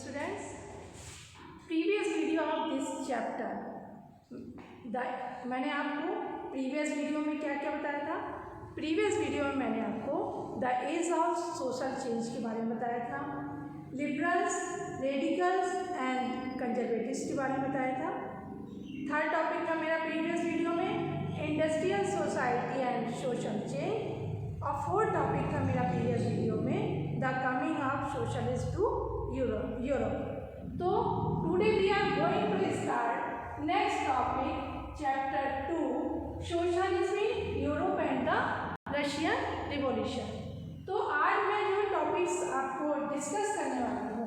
students, previous video of this chapter मैंने आपको previous video में क्या क्या बताया था। प्रीवियस वीडियो में मैंने आपको the age of social change के बारे में बताया था, लिबरल्स, रेडिकल्स एंड कंजर्वेटिव्स के बारे में बताया था। थर्ड टॉपिक था मेरा प्रीवियस वीडियो में industrial society and social change, और फोर्थ टॉपिक था मेरा प्रीवियस वीडियो में the coming of socialist to Europe. तो today we are going to start next topic chapter 2 socialism in Europe and the Russian revolution. तो आज मैं जो topics आपको डिस्कस करने वाली हूँ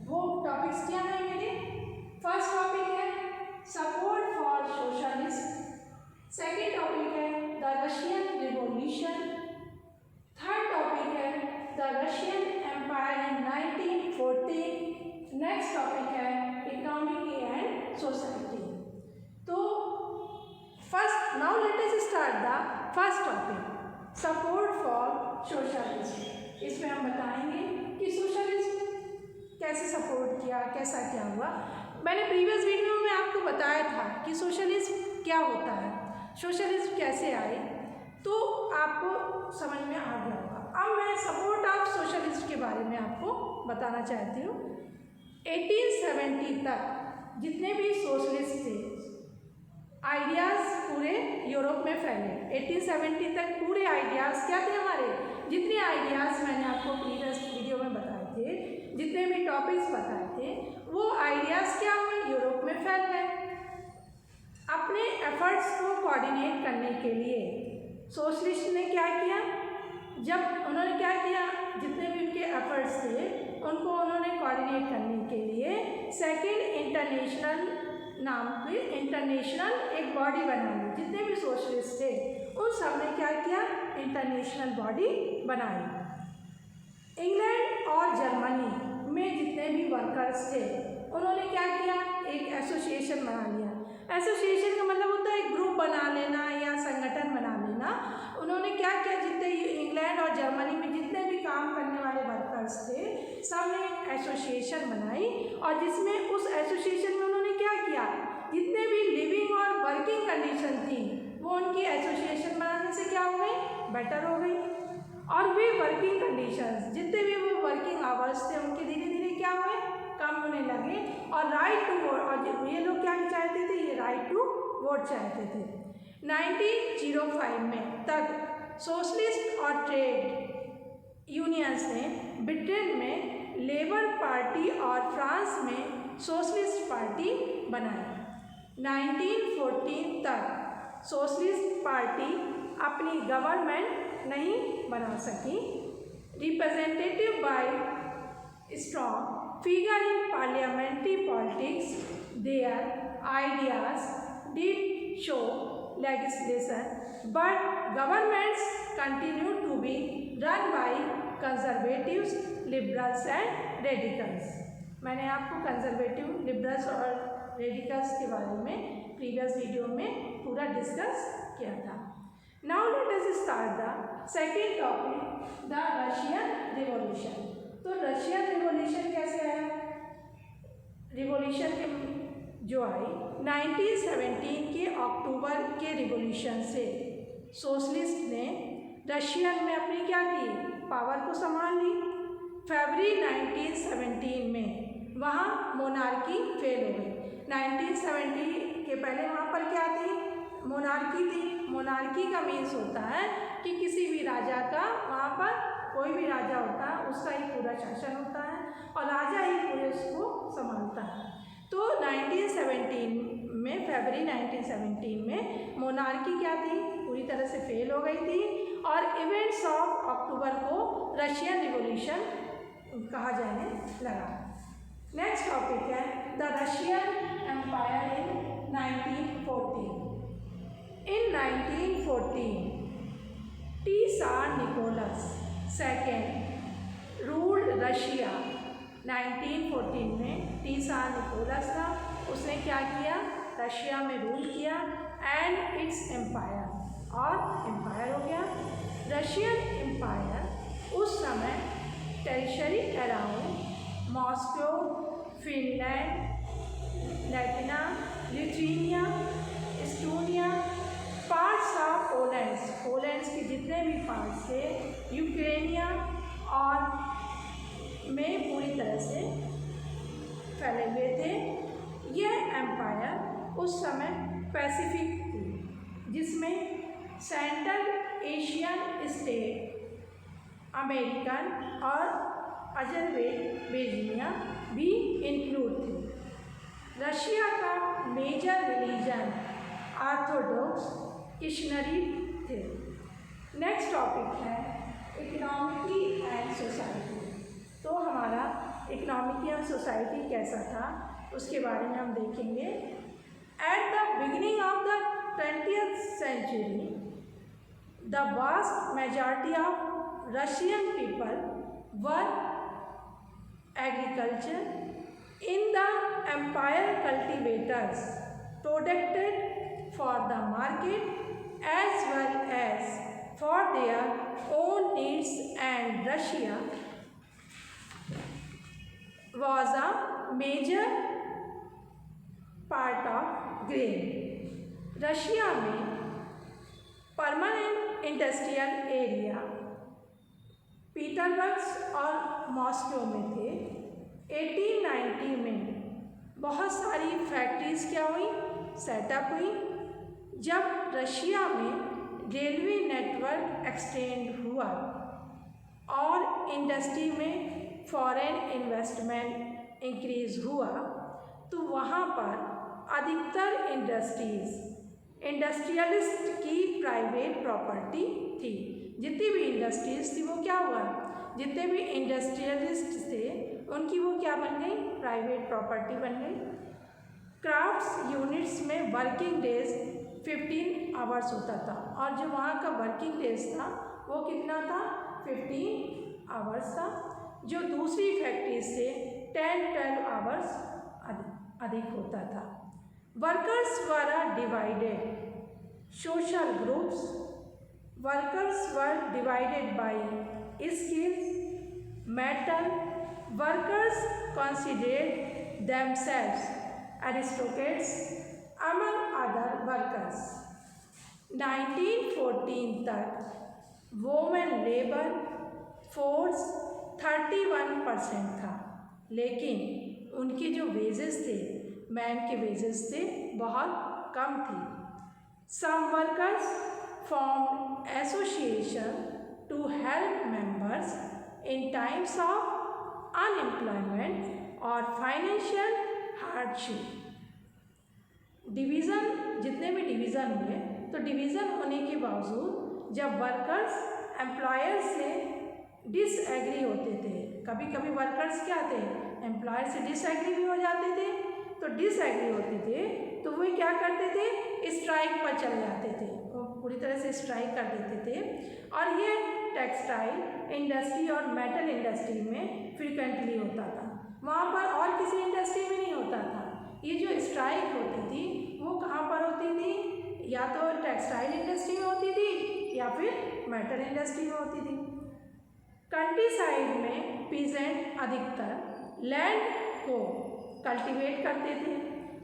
वो टॉपिक्स क्या हैं मेरे। फर्स्ट टॉपिक है support for socialism, second topic है the Russian revolution, third topic है the Russian empire in 1914, next topic है इकोनॉमिक एंड सोसाइटी। तो first now let us start the first topic support for socialism. इसमें हम बताएंगे कि socialism कैसे support किया, कैसा क्या हुआ। मैंने प्रीवियस वीडियो में आपको बताया था कि सोशलिज्म क्या होता है, सोशलिज्म कैसे आए, तो आपको समझ में आ गया होगा। अब मैं सपोर्ट ऑफ सोशलिज्म के बारे में आपको बताना चाहती हूँ। 1870 तक जितने भी सोशलिस्ट थे आइडियाज़ पूरे यूरोप में फैले। 1870 तक पूरे आइडियाज़ क्या थे हमारे, जितने आइडियाज़ मैंने आपको प्रीवियस वीडियो में बताए थे, जितने भी टॉपिक्स बताए थे, वो आइडियाज़ क्या हुए, यूरोप में फैल गए। अपने एफर्ट्स को कोऑर्डिनेट करने के लिए सोशलिस्ट ने क्या किया, जब उन्होंने क्या किया, जितने भी उनके एफर्ट्स थे उनको उन्होंने कोऑर्डिनेट करने के लिए सेकेंड इंटरनेशनल नाम की इंटरनेशनल एक बॉडी बना ली। जितने भी सोशलिस्ट थे उन सब ने क्या किया, इंटरनेशनल बॉडी बनाई। इंग्लैंड और जर्मनी में जितने भी वर्कर्स थे उन्होंने क्या किया, एक एसोसिएशन बना लिया। एसोसिएशन का मतलब होता है एक ग्रुप बना लेना या संगठन बना लेना। उन्होंने क्या किया, जितने इंग्लैंड और जर्मनी में जितने भी काम करने वाले वर्कर्स थे सब ने एक एसोसिएशन बनाई, और जिसमें उस एसोसिएशन में उन्होंने क्या किया, जितने भी लिविंग और वर्किंग कंडीशन थी वो उनकी एसोसिएशन बनाने से क्या हो गई, बेटर हो गई। और वे वर्किंग कंडीशंस, जितने भी वो वर्किंग आवर्स थे उनके धीरे धीरे क्या हुए, कम होने लगे। और राइट टू वोट, और ये लोग क्या चाहते थे, ये राइट टू वोट चाहते थे। 1905 में तक सोशलिस्ट और ट्रेड यूनियंस ने ब्रिटेन में लेबर पार्टी और फ्रांस में सोशलिस्ट पार्टी बनाई। 1914 तक सोशलिस्ट पार्टी अपनी गवर्नमेंट नहीं बना सकी। Representative bye strong figure in parliamentary politics, their ideas did show legislation, but governments continue to be run by conservatives, liberals and radicals. मैंने आपको कंजर्वेटिव, लिबरल्स और रेडिकल्स के बारे में प्रीवियस वीडियो में पूरा डिस्कस किया था। Now let us start the second topic the Russian revolution. तो रशियन रिवॉल्यूशन कैसे आया, रिवॉल्यूशन के जो आई 1917 के अक्टूबर के रिवॉल्यूशन से सोशलिस्ट ने रशियन में अपनी क्या की, पावर को संभाल ली। फरवरी 1917 में वहाँ मोनार्की फेल हो गई। 1970 के पहले वहाँ पर क्या थी, मोनार्की थी। मोनार्की का मीन्स होता है कि किसी भी राजा का, वहाँ पर कोई भी राजा होता है उसका ही पूरा शासन होता है और राजा ही पूरे उसको संभालता है। तो 1917 में, फरवरी 1917 में मोनार्की क्या थी, पूरी तरह से फेल हो गई थी, और इवेंट्स ऑफ अक्टूबर को रशियन रिवॉल्यूशन कहा जाने लगा। नेक्स्ट टॉपिक है the Russian empire in 1914। In 1914 Tsar Nicholas II ruled Russia. 1914 में Tsar Nicholas था, उसने क्या किया, रशिया में रूल किया एंड इट्स एम्पायर, और एम्पायर हो गया। रशियन एम्पायर उस समय territory around Moscow, Finland, Latvia, Lithuania, Estonia, parts of Poland के जितने भी पार्ट्स थे, यूक्रेनिया और में पूरी तरह से फैले हुए थे। यह एम्पायर उस समय पैसिफिक थी, जिसमें सेंट्रल एशियन स्टेट, अमेरिकन और अज़रबैजानिया भी इंक्लूड थे। रशिया का मेजर रिलीजन ऑर्थोडॉक्स क्रिश्चियनिटी थे। नेक्स्ट टॉपिक है इकोनॉमिकी एंड सोसाइटी। तो हमारा इकोनॉमिक एंड सोसाइटी कैसा था उसके बारे में हम देखेंगे। At the beginning of the 20th century, the vast majority of Russian people were agriculture. In the empire, cultivators produced for the market as well as for their own needs, and Russia was a major part of grain. Russia में permanent industrial area Petersburg और Moscow में थे। 1890 में बहुत सारी factories क्या हुई, setup हुई। जब रशिया में रेलवे नेटवर्क एक्सटेंड हुआ और इंडस्ट्री में फॉरेन इन्वेस्टमेंट इंक्रीज हुआ, तो वहाँ पर अधिकतर इंडस्ट्रियलिस्ट की प्राइवेट प्रॉपर्टी थी। जितनी भी इंडस्ट्रीज थी वो क्या हुआ, जितने भी इंडस्ट्रियलिस्ट थे उनकी वो क्या बन गई, प्राइवेट प्रॉपर्टी बन गई। क्राफ्ट्स यूनिट्स में वर्किंग डेज 15 आवर्स होता था और जो वहाँ का वर्किंग डेज था वो कितना था, 15 आवर्स था। जो दूसरी फैक्ट्रीज से 10-12 आवर्स अधिक होता था। वर्कर्स द्वारा divided social groups, workers were divided by skills, metal, workers considered themselves aristocrats among other workers। 1914 तक वोमेन लेबर फोर्स 31% था, लेकिन उनकी जो वेजेस थे, मैन के वेजेस थे, बहुत कम थी। Some workers form association to help members in times of unemployment और फाइनेंशियल हार्डशिप। डिवीज़न, जितने भी डिवीज़न हुए, तो डिवीज़न होने के बावजूद जब वर्कर्स एम्प्लॉयर से डिसएग्री होते थे, कभी कभी वर्कर्स क्या थे, एम्प्लॉयर से डिसएग्री भी हो जाते थे, तो डिसएग्री होते थे तो वो क्या करते थे, स्ट्राइक पर चले जाते थे, वो पूरी तरह से स्ट्राइक कर देते थे। और ये टेक्सटाइल इंडस्ट्री और मेटल इंडस्ट्री में फ्रिक्वेंटली होता था, वहाँ पर और किसी इंडस्ट्री में नहीं होता था। ये जो स्ट्राइक होती थी वो कहाँ पर होती थी, या तो टेक्सटाइल इंडस्ट्री में होती थी या फिर मेटल इंडस्ट्री में होती थी। कंट्री साइड में पीजेंट अधिकतर लैंड को कल्टीवेट करते थे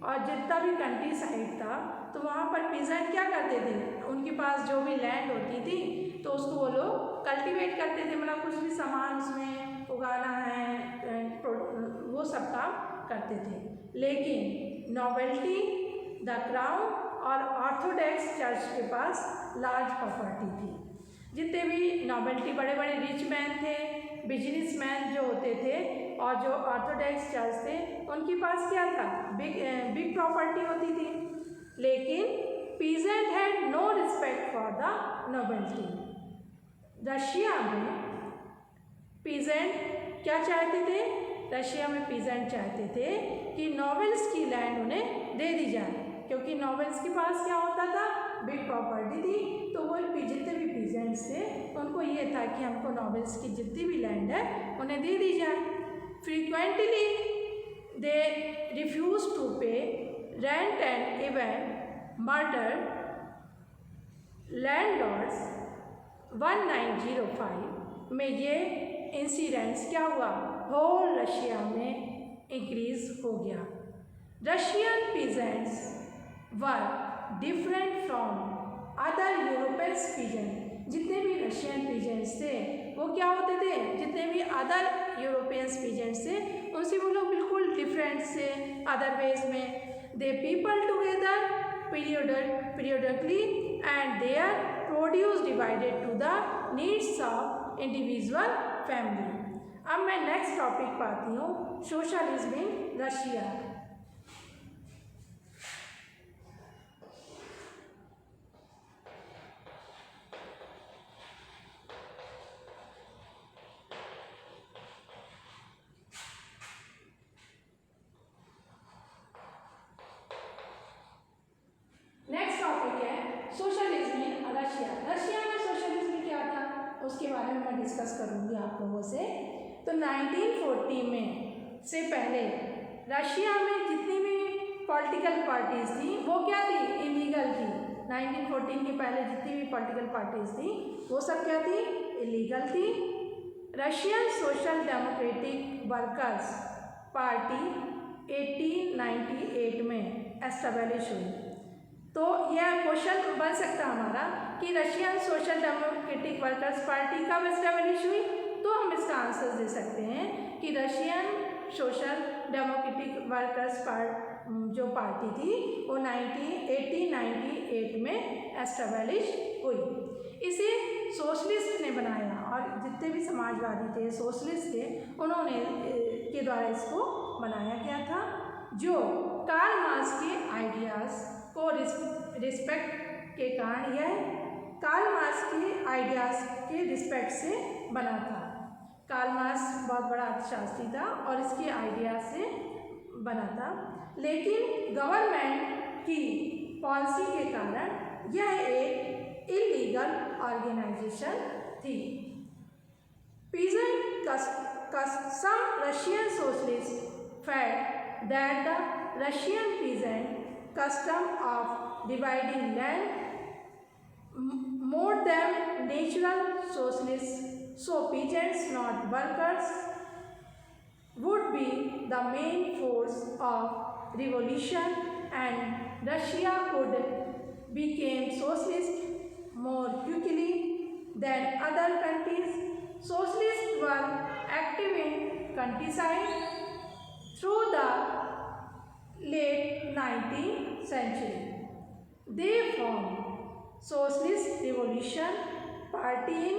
और जितना भी कंट्री साइड था तो वहाँ पर पीजेंट क्या करते थे, उनके पास जो भी लैंड होती थी तो उसको वो लोग कल्टीवेट करते थे, मतलब कुछ भी सामान उसमें उगाना है वो सब काम करते थे। लेकिन नोबेल्टी, द क्राउन और ऑर्थोडॉक्स चर्च के पास लार्ज प्रॉपर्टी थी। जितने भी नोबेल्टी, बड़े बड़े रिच मैन थे, बिजनेसमैन जो होते थे, और जो ऑर्थोडॉक्स चर्च थे उनके पास क्या था, बिग प्रॉपर्टी होती थी। लेकिन peasant had no respect for the nobility. Russia में पीजेंट क्या चाहते थे, रशिया में पीजेंट चाहते थे कि नोबेल्स की लैंड उन्हें दे दी जाए, क्योंकि नोबेल्स के पास क्या होता था, बिग प्रॉपर्टी थी, तो वो जितने भी पीजेंट्स थे उनको ये था कि हमको नोबेल्स की जितनी भी लैंड है उन्हें दे दी जाए। फ्रीक्वेंटली दे रिफ्यूज टू पे rent and even murder landlords. 1905 में ये इंसिडेंट्स क्या हुआ, होल रशिया में इंक्रीज हो गया। Russian peasants were different from other European peasant. जितने भी रशियन पीजेंट्स थे वो क्या होते थे, जितने भी अदर यूरोपियंस पीजेंट्स थे उनसे वो लोग बिल्कुल डिफरेंट से अदर वेज में। They people together periodically and their produce divided to the needs of individual family। अब मैं नेक्स्ट टॉपिक पर आती हूँ, socialism in Russia. Next topic है सोशलिज्म इन रशिया। रशिया में सोशलिज्म क्या था उसके बारे में मैं डिस्कस करूंगी आप लोगों से। तो 1940 में से पहले रशिया में जितनी भी पॉलिटिकल पार्टीज थी वो क्या थी, इलीगल थी। 1914 के पहले जितनी भी पॉलिटिकल पार्टीज थी वो सब क्या थी, इलीगल थी। Russian social democratic workers party 1898 में एस्टेब्लिश हुई। तो यह क्वेश्चन बन सकता है हमारा कि Russian social democratic workers party कब एस्टेब्लिश हुई, तो हम इसका आंसर दे सकते हैं कि रशियन सोशल डेमोक्रेटिक वर्कर्स जो पार्टी थी वो 1898 में एस्टेब्लिश हुई। इसे सोशलिस्ट ने बनाया और जितने भी समाजवादी थे, सोशलिस्ट थे, उन्होंने के द्वारा इसको बनाया गया था, जो कार्ल मार्क्स के आइडियाज़ को रिस्पेक्ट के कारण, यह कार्ल मार्क्स के आइडियाज़ के रिस्पेक्ट से बना था। कार्ल मार्क्स बहुत बड़ा अर्थशास्त्री था और इसके आइडियाज़ से बना था, लेकिन गवर्नमेंट की पॉलिसी के कारण यह एक इलीगल ऑर्गेनाइजेशन थी। Peasant some Russian socialists felt that the Russian peasant custom of dividing land more than natural socialists, so peasants, not workers, would be the main force of revolution and Russia could become socialist more quickly than other countries. Socialists were active in countryside through the late 19th century. They formed Socialist Revolution Party in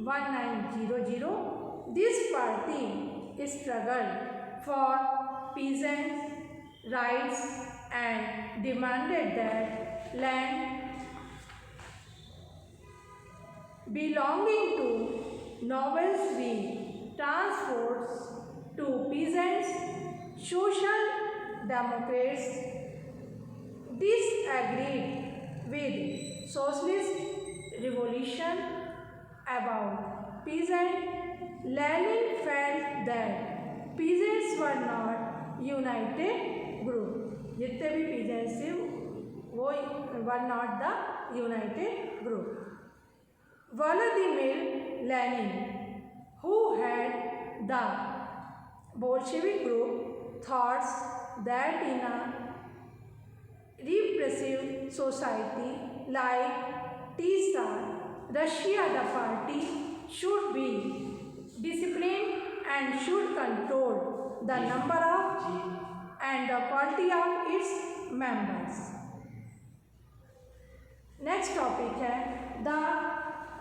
1900. This party struggled for peasants' rights and demanded that land belonging to nobles be transferred to peasants. Social Democrats disagreed with socialist revolution about peasants. Lenin felt that peasants were not united group. जितने भी peasants थे वो were not the united group. Vladimir Lenin, who had the Bolshevik group, thought that in a repressive society like Tsar Russia, the party should be disciplined and should control the number of and the quality of its members. Next topic है the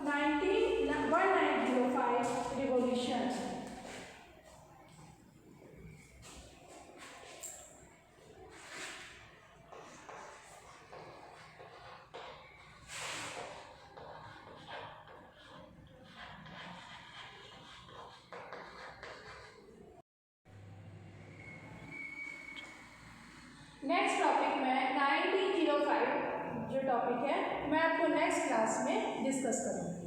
1905 revolution. Next topic में 1905 जो topic है मैं आपको next class में discuss करूँगी।